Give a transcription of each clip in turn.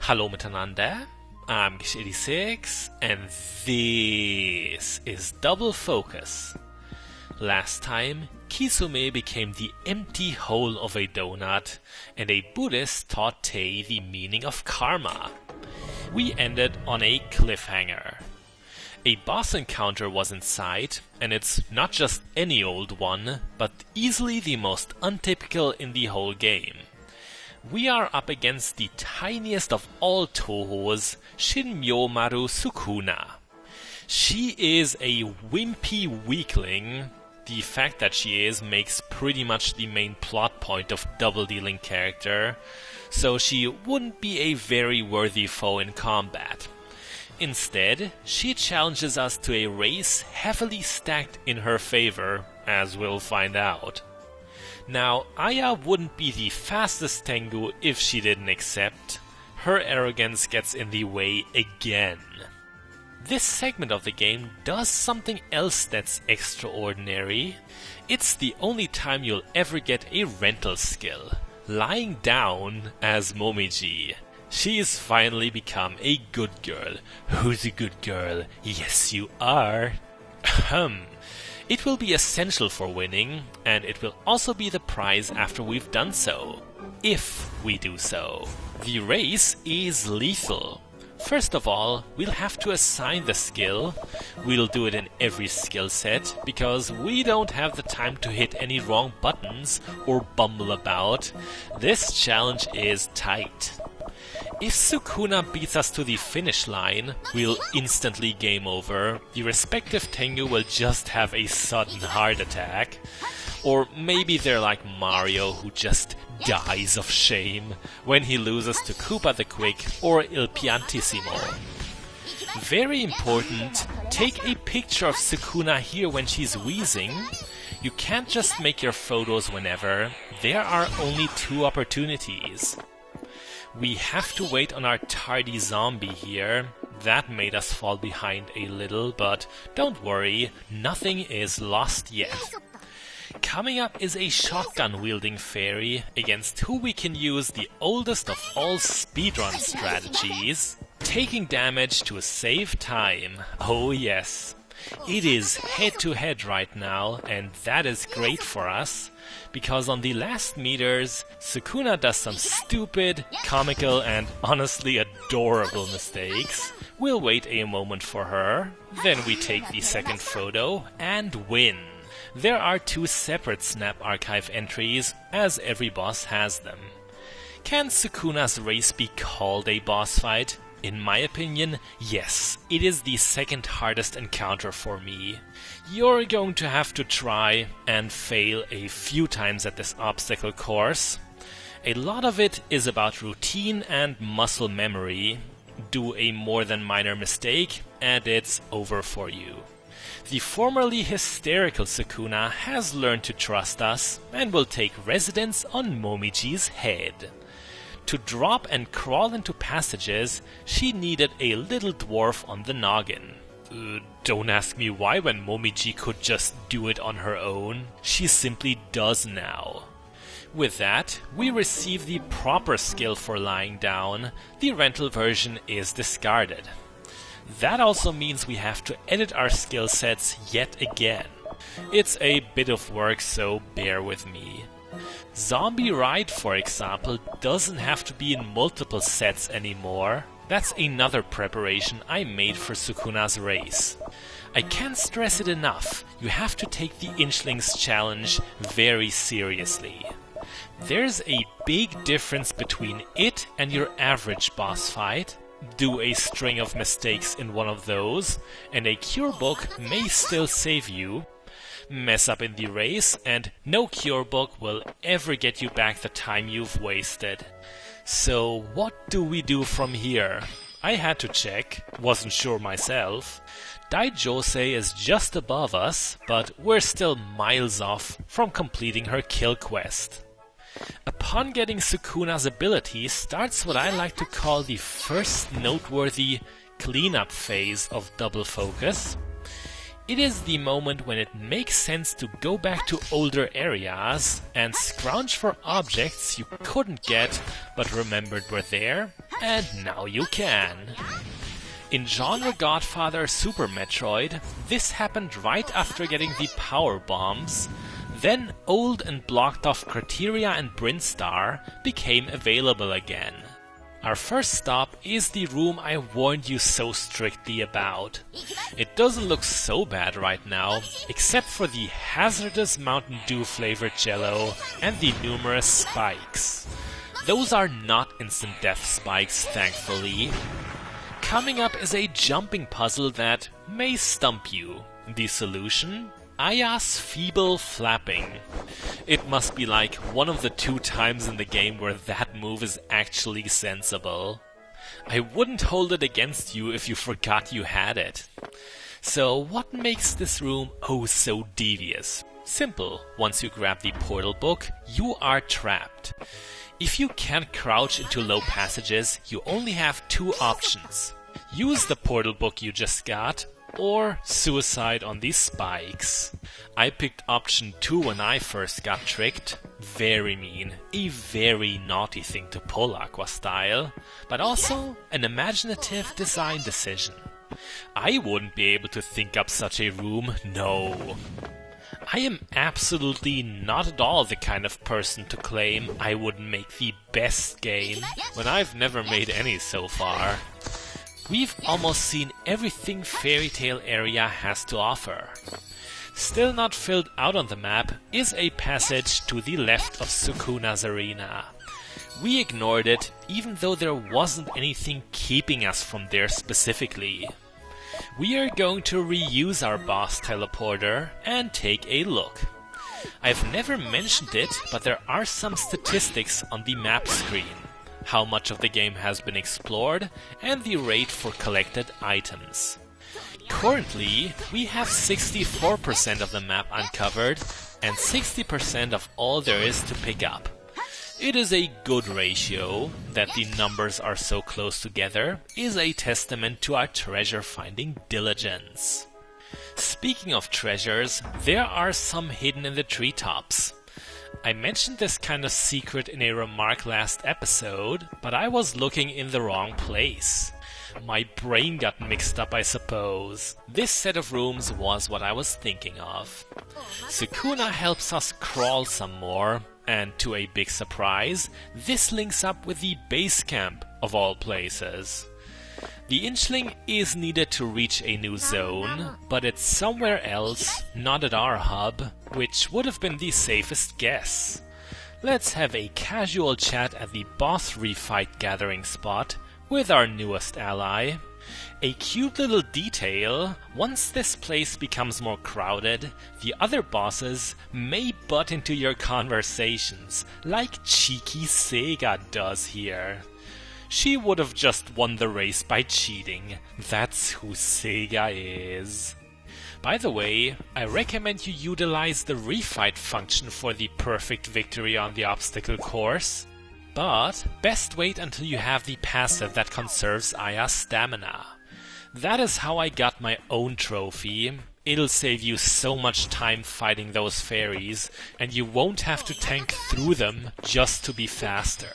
Hallo miteinander, I'm Gish86 and this is Double Focus. Last time, Kisume became the empty hole of a donut and a Buddhist taught Tei the meaning of karma. We ended on a cliffhanger. A boss encounter was in sight, and it's not just any old one, but easily the most untypical in the whole game. We are up against the tiniest of all Touhous, Shinmyomaru Sukuna. She is a wimpy weakling. The fact that she is makes pretty much the main plot point of Double Dealing character, so she wouldn't be a very worthy foe in combat. Instead, she challenges us to a race heavily stacked in her favor, as we'll find out. Now, Aya wouldn't be the fastest Tengu if she didn't accept. Her arrogance gets in the way again. This segment of the game does something else that's extraordinary. It's the only time you'll ever get a rental skill. Lying down as Momiji. She's finally become a good girl. Who's a good girl? Yes, you are. It will be essential for winning, and it will also be the prize after we've done so. If we do so. The race is lethal. First of all, we'll have to assign the skill. We'll do it in every skill set, because we don't have the time to hit any wrong buttons or bumble about. This challenge is tight. If Sukuna beats us to the finish line, we'll instantly game over. The respective Tengu will just have a sudden heart attack. Or maybe they're like Mario, who just dies of shame when he loses to Koopa the Quick or Il Piantissimo. Very important, take a picture of Sukuna here when she's wheezing. You can't just make your photos whenever. There are only 2 opportunities. We have to wait on our tardy zombie here. That made us fall behind a little, but don't worry, nothing is lost yet. Coming up is a shotgun-wielding fairy, against who we can use the oldest of all speedrun strategies, taking damage to save time. Oh yes. It is head-to-head right now, and that is great for us, because on the last meters, Sukuna does some stupid, comical, and honestly adorable mistakes. We'll wait a moment for her, then we take the second photo, and win. There are 2 separate Snap Archive entries, as every boss has them. Can Sukuna's race be called a boss fight? In my opinion, yes, it is the second hardest encounter for me. You're going to have to try and fail a few times at this obstacle course. A lot of it is about routine and muscle memory. Do a more than minor mistake and it's over for you. The formerly hysterical Sukuna has learned to trust us and will take residence on Momiji's head. To drop and crawl into passages, she needed a little dwarf on the noggin. Don't ask me why when Momiji could just do it on her own. She simply does now. With that, we receive the proper skill for lying down. The rental version is discarded. That also means we have to edit our skill sets yet again. It's a bit of work, so bear with me. Zombie Ride, for example, doesn't have to be in multiple sets anymore. That's another preparation I made for Sukuna's race. I can't stress it enough, you have to take the Inchlings challenge very seriously. There's a big difference between it and your average boss fight. Do a string of mistakes in one of those, and a cure book may still save you. Mess up in the race, and no cure book will ever get you back the time you've wasted. So what do we do from here? I had to check, wasn't sure myself. Daijose is just above us, but we're still miles off from completing her kill quest. Upon getting Sukuna's ability starts what I like to call the first noteworthy cleanup phase of Double Focus. It is the moment when it makes sense to go back to older areas and scrounge for objects you couldn't get but remembered were there, and now you can. In genre Godfather Super Metroid, this happened right after getting the power bombs. Then old and blocked off Criteria and Brinstar became available again. Our first stop is the room I warned you so strictly about. It doesn't look so bad right now, except for the hazardous Mountain Dew flavored jello and the numerous spikes. Those are not instant death spikes, thankfully. Coming up is a jumping puzzle that may stump you. The solution? Aya's feeble flapping. It must be like one of the 2 times in the game where that move is actually sensible. I wouldn't hold it against you if you forgot you had it. So what makes this room oh so devious? Simple. Once you grab the portal book, you are trapped. If you can't crouch into low passages, you only have 2 options. Use the portal book you just got, or suicide on these spikes. I picked option 2 when I first got tricked. Very mean, a very naughty thing to pull, AquaStyle, but also an imaginative design decision. I wouldn't be able to think up such a room, no. I am absolutely not at all the kind of person to claim I would make the best game, when I've never made any so far. We've almost seen everything Fairy Tail area has to offer. Still not filled out on the map is a passage to the left of Sukuna's arena. We ignored it even though there wasn't anything keeping us from there specifically. We are going to reuse our boss teleporter and take a look. I've never mentioned it, but there are some statistics on the map screen. How much of the game has been explored, and the rate for collected items. Currently, we have 64% of the map uncovered, and 60% of all there is to pick up. It is a good ratio. That the numbers are so close together is a testament to our treasure-finding diligence. Speaking of treasures, there are some hidden in the treetops. I mentioned this kind of secret in a remark last episode, but I was looking in the wrong place. My brain got mixed up, I suppose. This set of rooms was what I was thinking of. Sukuna helps us crawl some more, and to a big surprise, this links up with the base camp of all places. The Inchling is needed to reach a new zone, but it's somewhere else, not at our hub, which would have been the safest guess. Let's have a casual chat at the boss refight gathering spot with our newest ally. A cute little detail, once this place becomes more crowded, the other bosses may butt into your conversations, like cheeky Sega does here. She would have just won the race by cheating. That's who Sega is. By the way, I recommend you utilize the refight function for the perfect victory on the obstacle course. But best wait until you have the passive that conserves Aya's stamina. That is how I got my own trophy. It'll save you so much time fighting those fairies, and you won't have to tank through them just to be faster.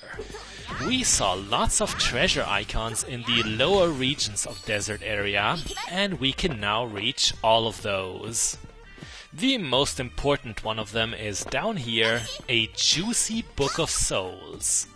We saw lots of treasure icons in the lower regions of Desert Area, and we can now reach all of those. The most important one of them is down here, a juicy Book of Souls.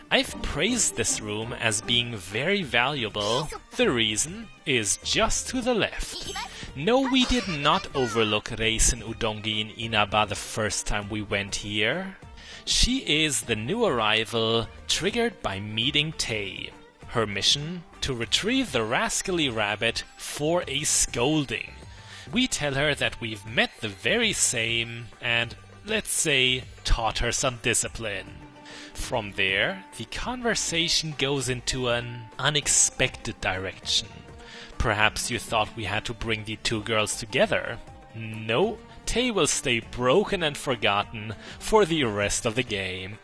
I've praised this room as being very valuable. The reason is just to the left. No, we did not overlook Reisen Udongi in Inaba the first time we went here. She is the new arrival, triggered by meeting Tei. Her mission? To retrieve the rascally rabbit for a scolding. We tell her that we've met the very same and, let's say, taught her some discipline. From there, the conversation goes into an unexpected direction. Perhaps you thought we had to bring the 2 girls together. No, Tei will stay broken and forgotten for the rest of the game.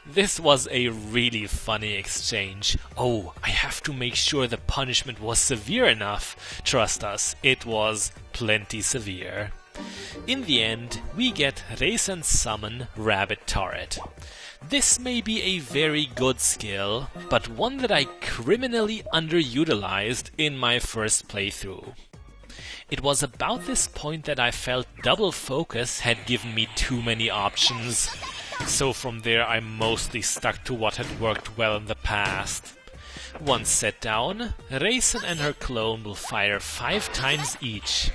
This was a really funny exchange. Oh, I have to make sure the punishment was severe enough. Trust us, it was plenty severe. In the end, we get Reisen Summon Rabbit Turret. This may be a very good skill, but one that I criminally underutilized in my first playthrough. It was about this point that I felt Double Focus had given me too many options, so from there I mostly stuck to what had worked well in the past. Once set down, Reisen and her clone will fire 5 times each.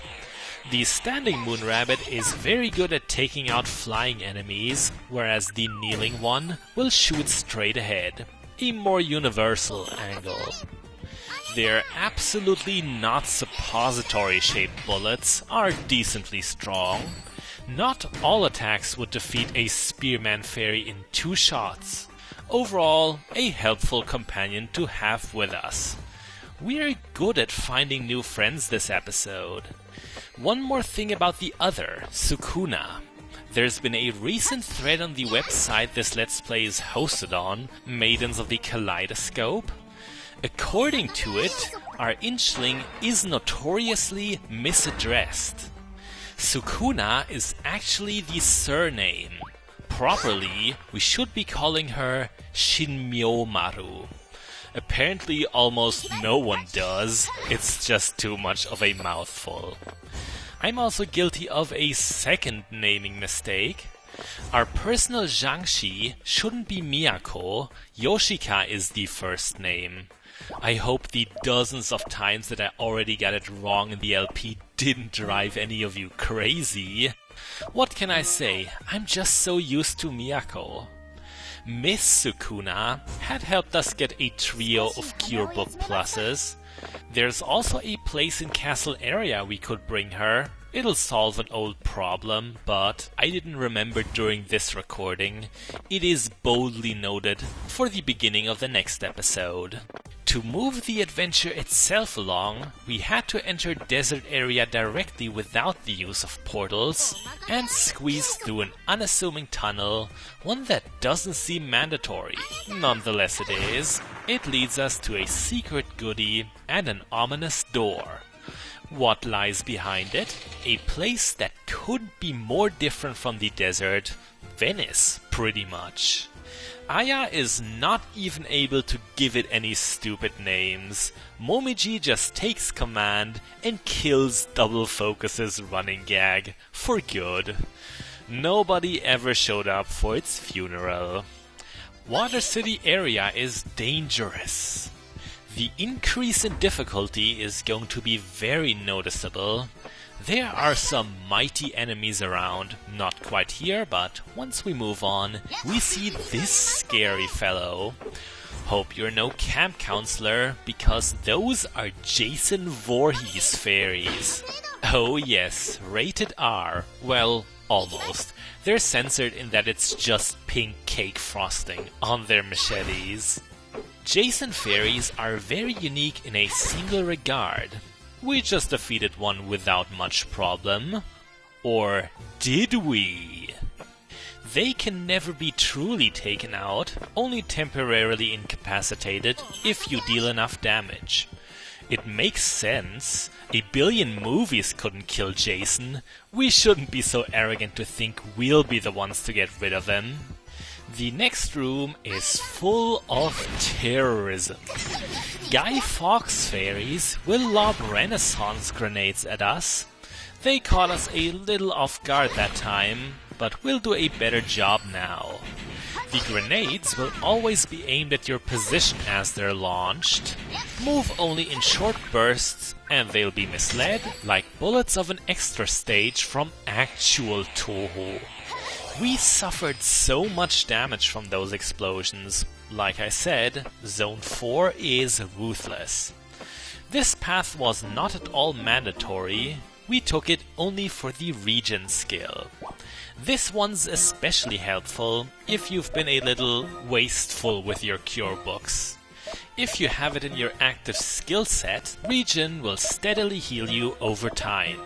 The Standing Moon Rabbit is very good at taking out flying enemies, whereas the Kneeling one will shoot straight ahead, a more universal angle. Their absolutely not suppository-shaped bullets are decently strong. Not all attacks would defeat a Spearman Fairy in 2 shots. Overall, a helpful companion to have with us. We're good at finding new friends this episode. One more thing about the other, Sukuna. There's been a recent thread on the website this Let's Play is hosted on, Maidens of the Kaleidoscope. According to it, our Inchling is notoriously misaddressed. Sukuna is actually the surname. Properly, we should be calling her Shinmyomaru. Apparently almost no one does, it's just too much of a mouthful. I'm also guilty of a second naming mistake. Our personal Jiangxi shouldn't be Miyako, Yoshika is the first name. I hope the dozens of times that I already got it wrong in the LP didn't drive any of you crazy. What can I say, I'm just so used to Miyako. Miss Sukuna had helped us get a trio of Cure Book pluses. There's also a place in Castle area we could bring her. It'll solve an old problem, but I didn't remember during this recording. It is boldly noted for the beginning of the next episode. To move the adventure itself along, we had to enter desert area directly without the use of portals, and squeeze through an unassuming tunnel, one that doesn't seem mandatory. Nonetheless it is. It leads us to a secret goodie and an ominous door. What lies behind it? A place that couldn't be more different from the desert. Venice, pretty much. Aya is not even able to give it any stupid names. Momiji just takes command and kills Double Focus's running gag for good. Nobody ever showed up for its funeral. Water City area is dangerous. The increase in difficulty is going to be very noticeable. There are some mighty enemies around, not quite here, but once we move on, we see this scary fellow. Hope you're no camp counselor, because those are Jason Voorhees fairies. Oh yes, rated R. Well, almost. They're censored in that it's just pink cake frosting on their machetes. Jason fairies are very unique in a single regard. We just defeated one without much problem. Or did we? They can never be truly taken out, only temporarily incapacitated if you deal enough damage. It makes sense. A billion movies couldn't kill Jason. We shouldn't be so arrogant to think we'll be the ones to get rid of him. The next room is full of terrorism. Guy Fawkes fairies will lob Renaissance grenades at us. They caught us a little off guard that time, but we'll do a better job now. The grenades will always be aimed at your position as they're launched. Move only in short bursts and they'll be misled like bullets of an extra stage from actual Touhou. We suffered so much damage from those explosions. Like I said, Zone 4 is ruthless. This path was not at all mandatory. We took it only for the regen skill. This one's especially helpful if you've been a little wasteful with your cure books. If you have it in your active skill set, regen will steadily heal you over time.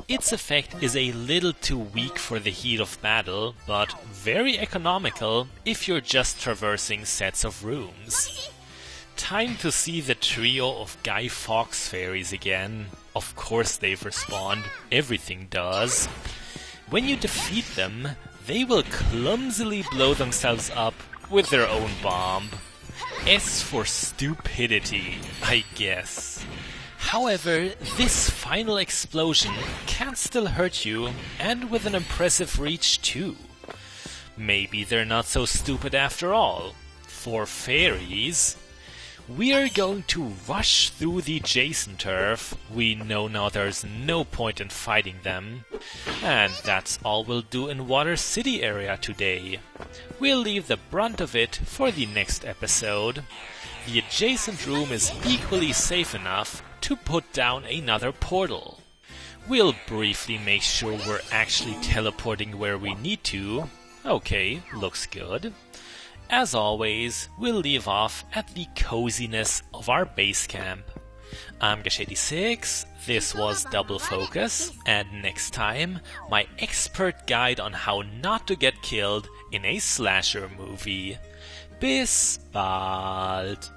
Its effect is a little too weak for the heat of battle, but very economical if you're just traversing sets of rooms. Time to see the trio of Guy Fawkes fairies again. Of course they've respawned, everything does. When you defeat them, they will clumsily blow themselves up with their own bomb. S for stupidity, I guess. However, this final explosion can still hurt you, and with an impressive reach too. Maybe they're not so stupid after all. For fairies, we are going to rush through the adjacent turf. We know now there's no point in fighting them. And that's all we'll do in Water City area today. We'll leave the brunt of it for the next episode. The adjacent room is equally safe enough to put down another portal. We'll briefly make sure we're actually teleporting where we need to. Okay, looks good. As always, we'll leave off at the coziness of our base camp. I'm Gash86, this was Double Focus, and next time, my expert guide on how not to get killed in a slasher movie. Bis bald!